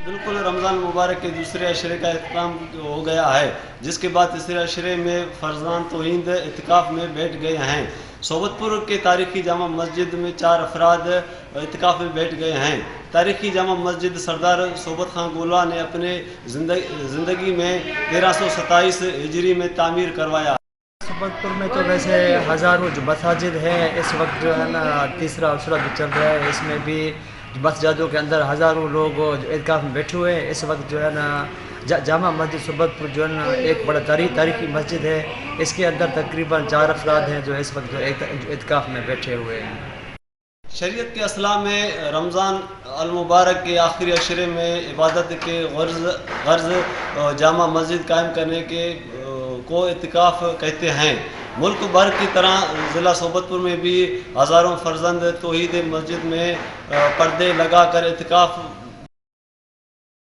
بالکل رمضان مبارک کے دوسرے عشرے کا اختتام ہو گیا ہے، جس کے بعد تیسرے عشرے میں فرزان توحید اعتکاف میں بیٹھ گئے ہیں۔ صوبت پور کے تاریخی جامع مسجد میں 4 افراد اعتکاف میں بیٹھ گئے ہیں۔ تاریخی جامع مسجد سردار صوبت خان گولہ نے اپنے زندگی میں 1327 ہجری میں تعمیر کروایا۔ صوبت پور میں تو ویسے ہزاروں جو مساجد ہیں، اس وقت جو ہے نا تیسرا عشرہ جو چل رہا ہے، اس میں بھی مسجدوں کے اندر ہزاروں لوگ جو اعتکاف میں بیٹھے ہوئے ہیں۔ اس وقت جو ہے نا جامع مسجد صوبت پور جو ہے نا ایک بڑا تاریخی مسجد ہے، اس کے اندر تقریباً 4 افراد ہیں جو اس وقت جو اعتکاف میں بیٹھے ہوئے ہیں۔ شریعت کے اصلاح میں رمضان المبارک کے آخری عشرے میں عبادت کے غرض جامع مسجد قائم کرنے کو اعتکاف کہتے ہیں۔ ملک بھر کی طرح ضلع صوبت پور میں بھی ہزاروں فرزند توحید مسجد میں پردے لگا کر اعتکاف